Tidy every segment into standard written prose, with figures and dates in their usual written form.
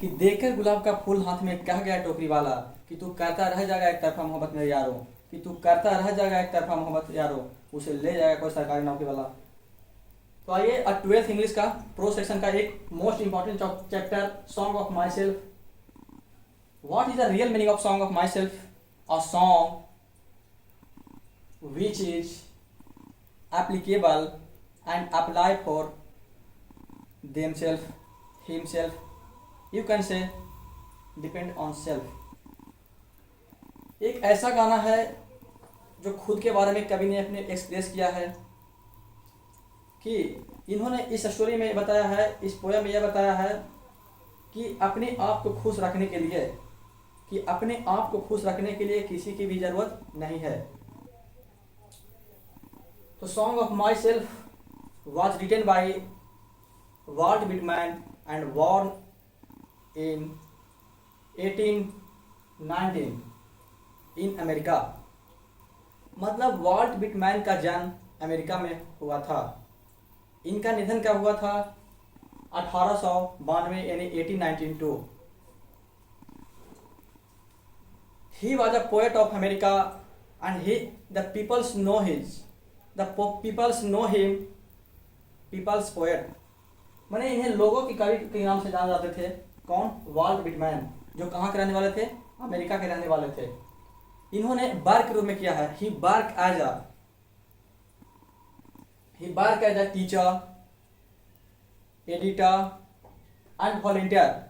कि देखकर गुलाब का फूल हाथ में कह गया टोकरी वाला कि तू करता रह जाएगा एक तरफा मोहब्बत मेरे यारो, कि तू करता रह जाएगा एक तरफा मोहब्बत यारो, उसे ले जाएगा कोई सरकारी नौकरी वाला। तो आइए 12th इंग्लिश का प्रो सेक्शन का एक most important chapter song of my self. What is the real meaning of song of my self? A song which is applicable and apply for themselves, himself, you can say depend on self। एक ऐसा गाना है जो खुद के बारे में कवि ने अपने एक्सप्रेस किया है कि इन्होंने इस स्टोरी में बताया है, इस पोएम में यह बताया है कि अपने आप को खुश रखने के लिए, कि अपने आप को खुश रखने के लिए किसी की भी ज़रूरत नहीं है। तो song of my self was written by Walt Whitman and born in 1819 in America. मतलब वाल्ट विटमैन का जन्म अमेरिका में हुआ था। इनका निधन कब हुआ था? 1892 यानी 1892। He was a poet of America and the peoples know him people's poet। माने इन्हें लोगों की कवि के नाम से जाने जाते थे। कौन? वाल्ट विटमैन, जो कहाँ के रहने वाले थे? अमेरिका के रहने वाले थे। इन्होंने वर्क के रूप में किया है। He work as a teacher, editor and volunteer.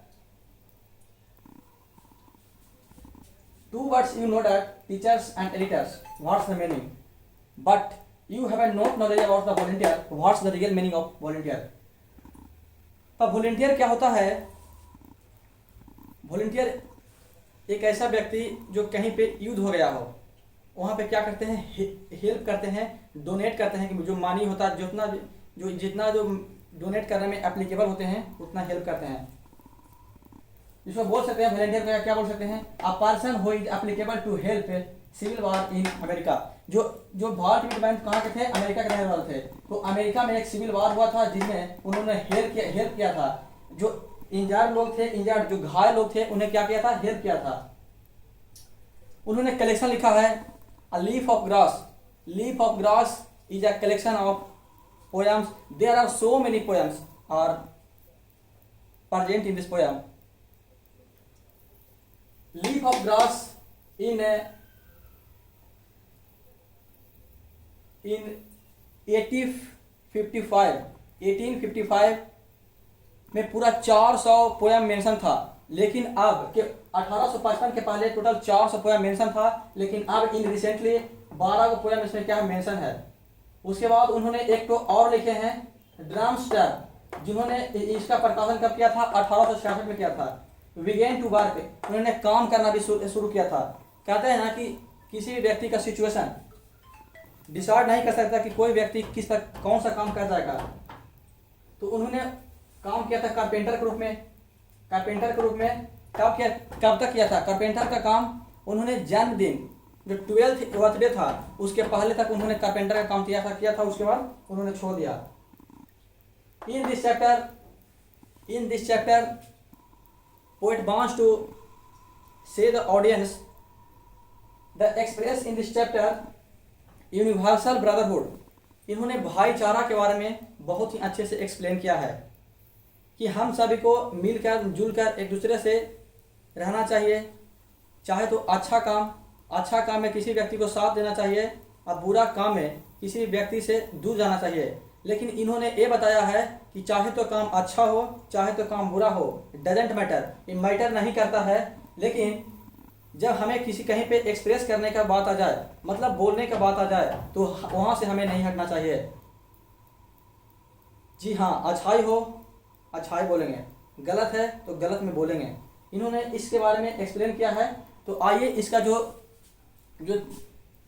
Two words you know that, teachers and editors. What's the meaning? But you have no knowledge about the volunteer. What's the real meaning of volunteer? तो volunteer क्या होता है? Volunteer एक ऐसा व्यक्ति जो कहीं पे युद्ध हो गया हो, वहाँ पे क्या करते हैं? हेल्प करते हैं, डोनेट करते हैं, कि जो मानी होता है, जितना जो डोनेट करने में एप्लीकेबल होते हैं उतना हेल्प करते हैं। इसको बोल सकते हैं वॉलंटियर को क्या बोल सकते हैं? A person who is applicable to help civil war in America. जो वाल्ट विटमैन कहाँ के थे? अमेरिका के रहने वाले थे। तो अमेरिका में एक सिविल वॉर हुआ था जिसमें उन्होंने हेल्प किया था। जो इंजर्ड लोग थे, जो घायल लोग थे, उन्हें क्या किया था? हेल्प किया था। उन्होंने कलेक्शन लिखा है a leaf of grass. Leaf of grass is a collection of poems. There are so many poems are present in this poem. Leaf of grass in 1855 में पूरा 400 पोएम मेंशन था। लेकिन अब के 1855 के पहले टोटल 400 पोएम मेंशन था, लेकिन अब इन रिसेंटली 12 को पोएम इसमें क्या मेंशन है। उसके बाद उन्होंने एक तो और लिखे हैं ड्रमस्टर, जिन्होंने इसका प्रकाशन कब किया था? 1866 में किया था। बिगेन टू वर्क, उन्होंने काम करना भी शुरू किया था। कहते हैं ना कि किसी भी व्यक्ति का सिचुएशन डिसाइड नहीं कर सकता कि कोई व्यक्ति कौन सा काम कर जाएगा। तो उन्होंने काम किया था कारपेंटर के रूप में। कब तक किया था कारपेंटर का काम? उन्होंने जन्मदिन जो 12th बर्थडे था उसके पहले तक उन्होंने कारपेंटर का काम किया था। उसके बाद उन्होंने छोड़ दिया। In this chapter poet wants to say the audience the express in this chapter universal brotherhood। इन्होंने भाईचारा के बारे में बहुत ही अच्छे से एक्सप्लेन किया है कि हम सभी को मिलकर जुलकर एक दूसरे से रहना चाहिए। चाहे तो अच्छा काम में किसी व्यक्ति को साथ देना चाहिए और बुरा काम में किसी व्यक्ति से दूर जाना चाहिए। लेकिन इन्होंने ये बताया है कि चाहे तो काम अच्छा हो चाहे तो काम बुरा हो, डजेंट मैटर, ये मैटर नहीं करता है। लेकिन जब हमें कहीं पे एक्सप्रेस करने का बात आ जाए, मतलब बोलने का बात आ जाए, तो वहाँ से हमें नहीं हटना चाहिए। जी हाँ, अच्छाई हो अच्छाई बोलेंगे, गलत है तो गलत में बोलेंगे। इन्होंने इसके बारे में एक्सप्लेन किया है। तो आइए इसका जो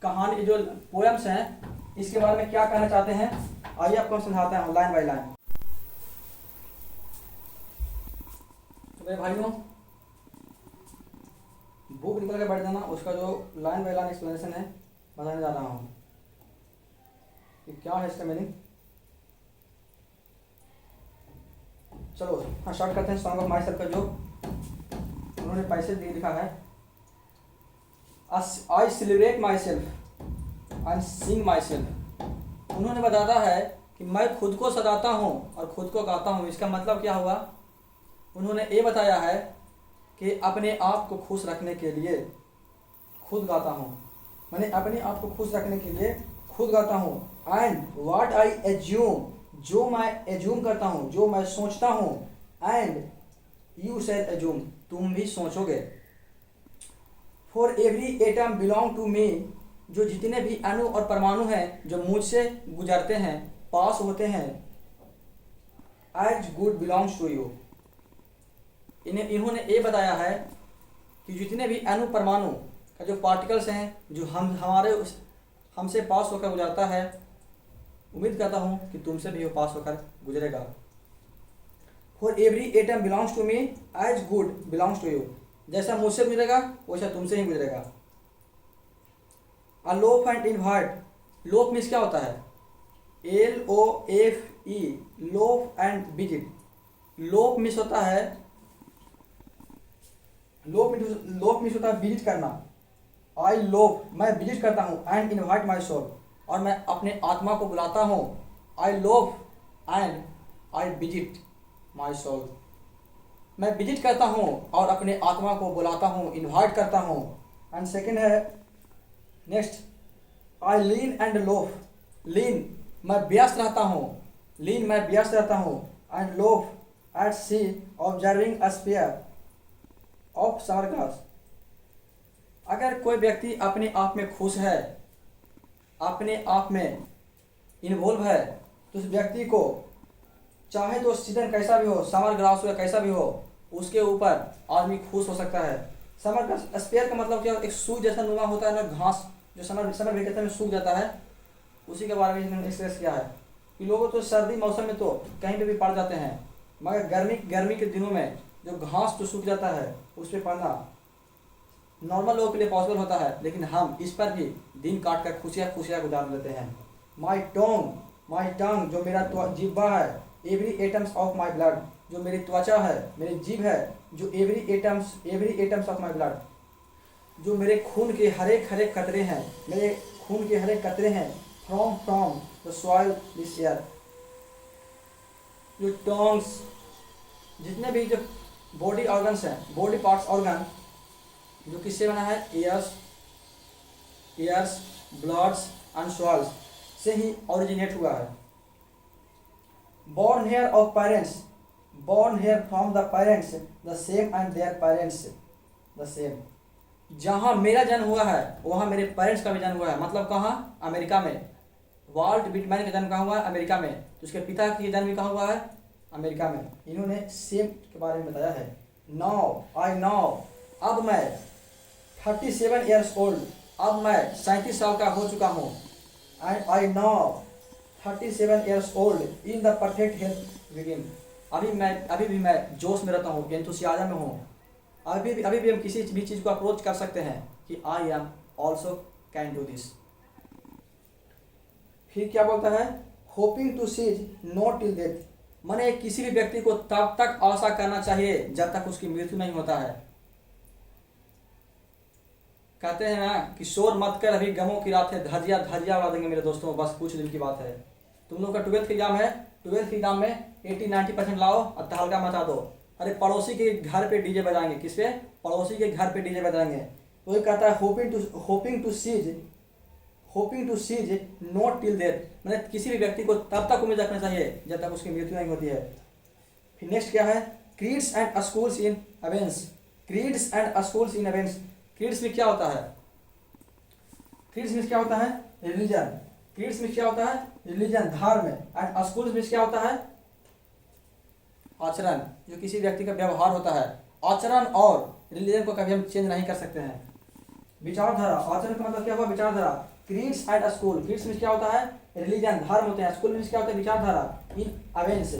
कहानी, जो पोएम्स हैं, इसके बारे में क्या कहना चाहते हैं, आइए आपको समझाते हैं लाइन बाय लाइन। तो मेरे भाइयों, बुक निकल के बैठ जाना, उसका जो लाइन बाय लाइन एक्सप्लेनेशन है बताने जा रहा हूँ कि क्या है इसका मीनिंग। चलो हाँ, स्टार्ट करते हैं सॉन्ग ऑफ माई सेल्फ का जो उन्होंने पैसे दे लिखा है I celebrate my self and Singh my self. उन्होंने बताता है कि मैं खुद को सजाता हूँ और खुद को गाता हूँ। इसका मतलब क्या हुआ? उन्होंने ये बताया है कि अपने आप को खुश रखने के लिए खुद गाता हूँ, मैंने अपने आप को खुश रखने के लिए खुद गाता हूँ। एंड व्हाट आई एज्यूम, जो मैं एज्यूम करता हूँ, जो मैं सोचता हूँ। एंड यू शैल एज्यूम, तुम भी सोचोगे। For every atom belong to me, जो जितने भी अणु और परमाणु हैं जो मुझसे गुजरते हैं, पास होते हैं, as good belongs to you. इन्होंने ये बताया है कि जितने भी अणु परमाणु का जो पार्टिकल्स हैं जो हमसे पास होकर गुजरता है, उम्मीद करता हूँ कि तुमसे भी वो पास होकर गुजरेगा। For every atom belongs to me as good belongs to you, जैसा मुझसे गुजरेगा वैसा तुमसे ही गुजरेगा। A loaf and invert, loaf means क्या होता है? LOFE, loaf and visit. Loaf means होता है विजिट करना। आई लोफ, मैं विजिट करता हूँ। एंड इन्वाइट माई सोल, और मैं अपने आत्मा को बुलाता हूँ। I loaf and I visit my soul, मैं विजिट करता हूँ और अपने आत्मा को बुलाता हूँ, इन्वाइट करता हूँ। एंड सेकेंड है next, I lean and loaf, lean मैं व्यस्त रहता हूँ, लीन मैं व्यस्त रहता हूँ। And loaf at sea observing a sphere of summer glass. अगर कोई व्यक्ति अपने आप में खुश है, अपने आप में इन्वॉल्व है, तो उस व्यक्ति को चाहे तो सीजन कैसा भी हो, समर ग्रास हो या कैसा भी हो, उसके ऊपर आदमी खुश हो सकता है। समर ग्रास स्पेयर का मतलब क्या? एक सूख जैसा नुमा होता है ना, घास जो समर वेकेशन में सूख जाता है, उसी के बारे में इन्होंने एक्सप्रेस किया है कि लोगों तो सर्दी मौसम में तो कहीं पे भी पड़ जाते हैं, मगर गर्मी के दिनों में जो घास जो सूख जाता है उस पर पड़ना नॉर्मल लोगों के लिए पॉसिबल होता है, लेकिन हम इस पर भी दिन काट कर खुशियाँ गुजार लेते हैं। माई टंग जो मेरा जिह्वा है, every atoms of my blood, जो मेरी त्वचा है, मेरी जीभ है, जो every atoms of my blood, जो मेरे खून के हर एक कतरे हैं, मेरे खून के हर एक कतरे हैं। From the soil this year, जो टंग्स, जितने भी जो बॉडी ऑर्गन्स हैं, बॉडी पार्ट्स ऑर्गन, जो किससे बना है? ईयर्स, ब्लड्स एंड सॉइल्स से ही ओरिजिनेट हुआ है। born here of parents, born here from the parents the same and their parents the same। जहाँ मेरा जन्म हुआ है वहाँ मेरे पेरेंट्स का भी जन्म हुआ है। मतलब कहाँ? अमेरिका में। वाल्ट विटमैन का जन्म कहाँ हुआ है? अमेरिका में। तो उसके पिता की जन्म भी कहाँ हुआ है? अमेरिका में। इन्होंने सेम के बारे में बताया है। नाउ अब मैं 37 ईयर्स ओल्ड, अब मैं 37 साल का हो चुका हूँ। And I now 37 years old in the perfect health begin. अभी भी मैं जोश में रहता हूँ, एंथुसियाज्म में हूँ। अभी भी हम किसी भी चीज़ को अप्रोच कर सकते हैं कि I am also can do this. फिर क्या बोलता है? Hoping to cease not till death, माने किसी भी व्यक्ति को तब तक आशा करना चाहिए जब तक उसकी मृत्यु नहीं होता है। कहते हैं ना कि शोर मत कर, अभी गमों की रात है, धजिया उड़ा देंगे मेरे दोस्तों, बस कुछ दिन की बात है। तुम लोग का 12th एग्जाम है, 12th एग्जाम में 80-90% लाओ और तहलका मचा दो। अरे पड़ोसी के घर पे डीजे बजाएंगे, किस पे? पड़ोसी के घर पे डीजे बजाएंगे। तो ये कहता है hoping to cease not till death, मतलब किसी भी व्यक्ति को तब तक उम्मीद रखना चाहिए जब तक उसकी मृत्यु नहीं होती है। फिर नेक्स्ट क्या है? Creeds and schools in एवेंस, creeds and schools in एवेंस। Creeds में क्या होता है? क्रीड्स में क्या होता है? रिलीजन। क्रीड्स में क्या होता है? रिलीजन, धर्म। एंड स्कूल्स में क्या होता है? आचरण, जो किसी व्यक्ति का व्यवहार होता है। आचरण और रिलीजन को कभी हम चेंज नहीं कर सकते हैं। विचारधारा, आचरण का मतलब क्या हुआ? विचारधारा। क्रीड्स एंड स्कूल, क्रीड्स में क्या होता है? रिलीजन, धर्म होते हैं। स्कूल में क्या होता है? विचारधारा। इन अवेंस